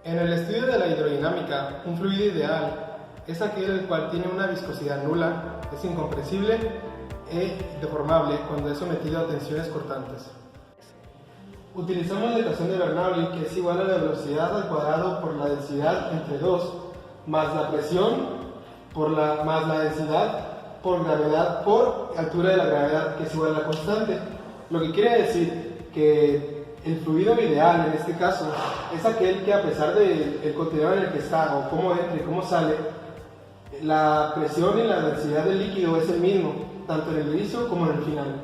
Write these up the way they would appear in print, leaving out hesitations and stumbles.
En el estudio de la hidrodinámica, un fluido ideal es aquel el cual tiene una viscosidad nula, es incompresible e deformable cuando es sometido a tensiones cortantes. Utilizamos la ecuación de Bernoulli, que es igual a la velocidad al cuadrado por la densidad entre 2, más la presión más la densidad por gravedad por altura de la gravedad, que es igual a la constante. Lo que quiere decir que el fluido ideal en este caso es aquel que, a pesar del contenedor en el que está o cómo entra y cómo sale, la presión y la densidad del líquido es el mismo, tanto en el inicio como en el final.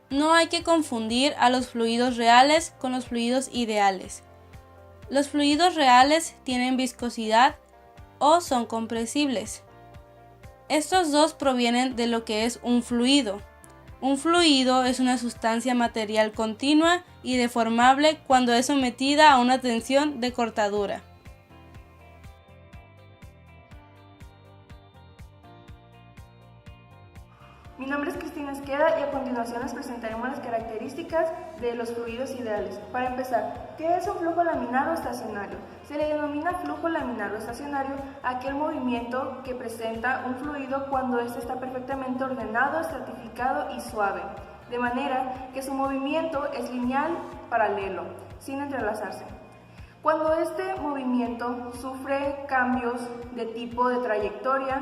No hay que confundir a los fluidos reales con los fluidos ideales. Los fluidos reales tienen viscosidad o son compresibles. Estos dos provienen de lo que es un fluido. Un fluido es una sustancia material continua y deformable cuando es sometida a una tensión de cortadura. Mi nombre es Cristina Esqueda y a continuación les presentaremos las características de los fluidos ideales. Para empezar, ¿qué es un flujo laminar o estacionario? Se le denomina flujo laminar o estacionario a aquel movimiento que presenta un fluido cuando éste está perfectamente ordenado, estratificado y suave, de manera que su movimiento es lineal, paralelo, sin entrelazarse. Cuando este movimiento sufre cambios de tipo de trayectoria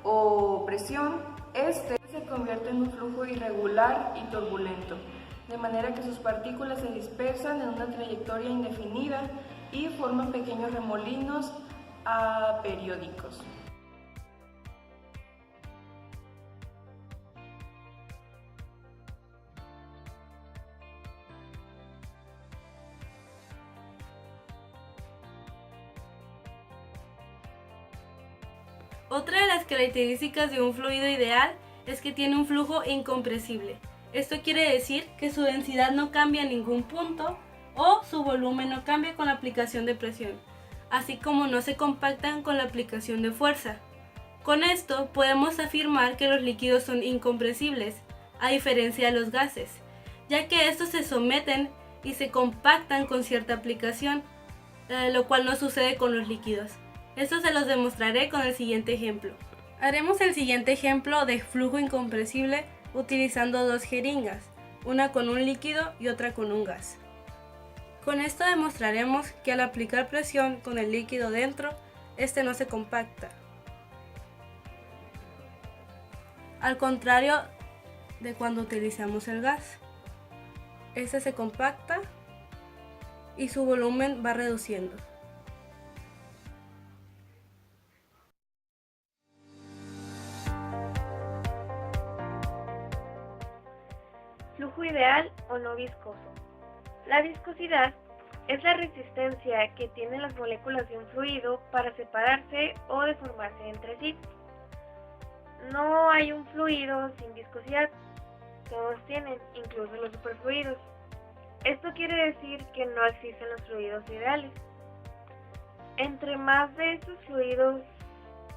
o presión, este se convierte en un flujo irregular y turbulento, de manera que sus partículas se dispersan en una trayectoria indefinida y forman pequeños remolinos aperiódicos. Otra de las características de un fluido ideal es que tiene un flujo incompresible. Esto quiere decir que su densidad no cambia en ningún punto o su volumen no cambia con la aplicación de presión, así como no se compactan con la aplicación de fuerza. Con esto podemos afirmar que los líquidos son incompresibles, a diferencia de los gases, ya que estos se someten y se compactan con cierta aplicación, lo cual no sucede con los líquidos. Esto se los demostraré con el siguiente ejemplo. Haremos el siguiente ejemplo de flujo incompresible utilizando dos jeringas, una con un líquido y otra con un gas. Con esto demostraremos que al aplicar presión con el líquido dentro, este no se compacta. Al contrario de cuando utilizamos el gas, este se compacta y su volumen va reduciendo. Flujo ideal o no viscoso. La viscosidad es la resistencia que tienen las moléculas de un fluido para separarse o deformarse entre sí. No hay un fluido sin viscosidad, todos tienen, incluso los superfluidos. Esto quiere decir que no existen los fluidos ideales. Entre más de estos fluidos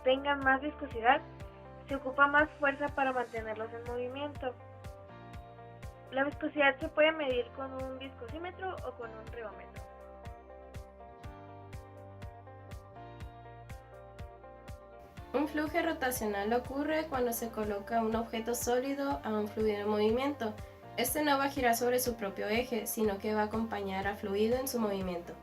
tengan más viscosidad, se ocupa más fuerza para mantenerlos en movimiento. La viscosidad se puede medir con un viscosímetro o con un ribómetro. Un flujo rotacional ocurre cuando se coloca un objeto sólido a un fluido en movimiento. Este no va a girar sobre su propio eje, sino que va a acompañar al fluido en su movimiento.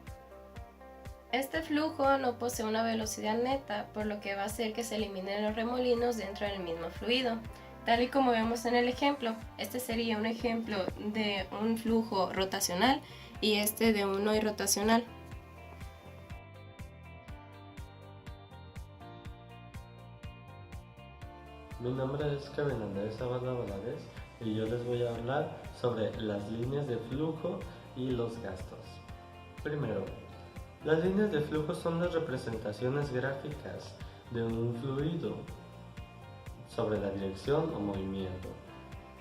Este flujo no posee una velocidad neta, por lo que va a hacer que se eliminen los remolinos dentro del mismo fluido. Tal y como vemos en el ejemplo, este sería un ejemplo de un flujo rotacional y este de un no irrotacional. Mi nombre es Kevin Andrés Zavala Valadez y yo les voy a hablar sobre las líneas de flujo y los gastos. Primero, las líneas de flujo son las representaciones gráficas de un fluido sobre la dirección o movimiento.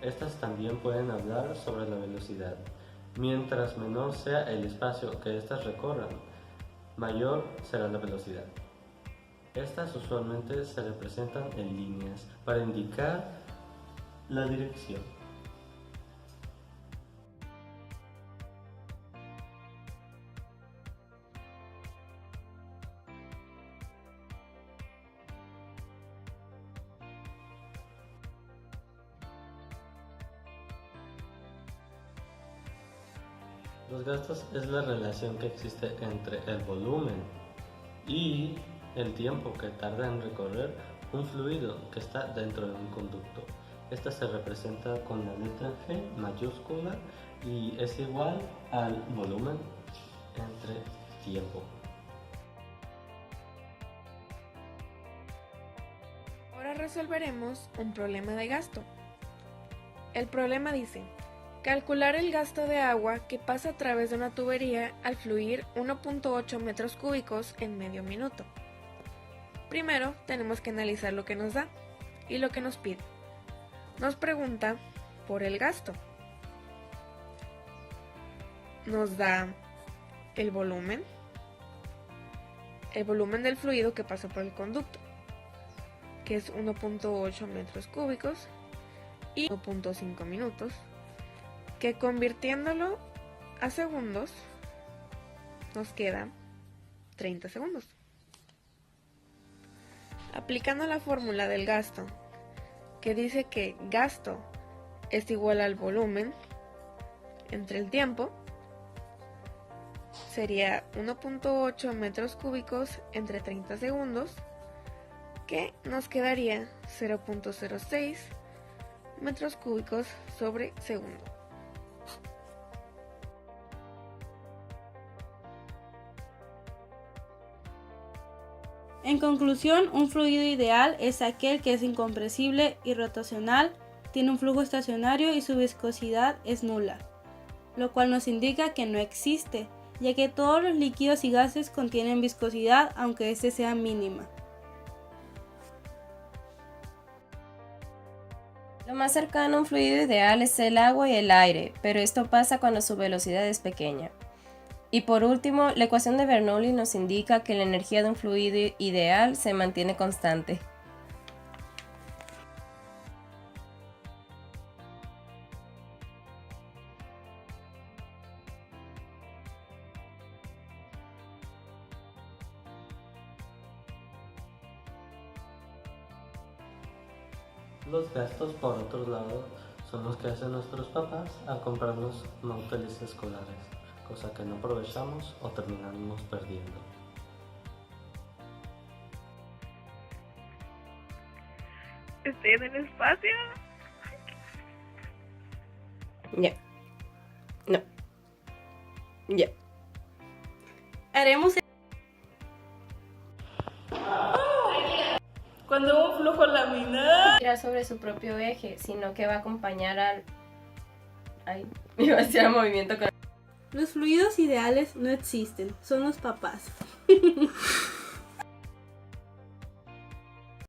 Estas también pueden hablar sobre la velocidad. Mientras menor sea el espacio que éstas recorran, mayor será la velocidad. Estas usualmente se representan en líneas para indicar la dirección. Los gastos es la relación que existe entre el volumen y el tiempo que tarda en recorrer un fluido que está dentro de un conducto. Esta se representa con la letra G mayúscula y es igual al volumen entre tiempo. Ahora resolveremos un problema de gasto. El problema dice: calcular el gasto de agua que pasa a través de una tubería al fluir 1.8 metros cúbicos en medio minuto. Primero tenemos que analizar lo que nos da y lo que nos pide. Nos pregunta por el gasto. Nos da el volumen del fluido que pasa por el conducto, que es 1.8 metros cúbicos y 1.5 minutos, que convirtiéndolo a segundos nos queda 30 segundos. Aplicando la fórmula del gasto, que dice que gasto es igual al volumen entre el tiempo, sería 1.8 metros cúbicos entre 30 segundos, que nos quedaría 0.06 metros cúbicos sobre segundo. En conclusión, un fluido ideal es aquel que es incompresible y rotacional, tiene un flujo estacionario y su viscosidad es nula, lo cual nos indica que no existe, ya que todos los líquidos y gases contienen viscosidad aunque éste sea mínima. Lo más cercano a un fluido ideal es el agua y el aire, pero esto pasa cuando su velocidad es pequeña. Y por último, la ecuación de Bernoulli nos indica que la energía de un fluido ideal se mantiene constante. Los gastos, por otro lado, son los que hacen nuestros papás al comprarnos no útiles escolares, cosa que no aprovechamos o terminamos perdiendo. Estoy en el espacio. Ya. No. Ya. Haremos Cuando un flujo laminar Gira sobre su propio eje, sino que va a acompañar al... Ay, iba a hacer movimiento con... Los fluidos ideales no existen, son los papás.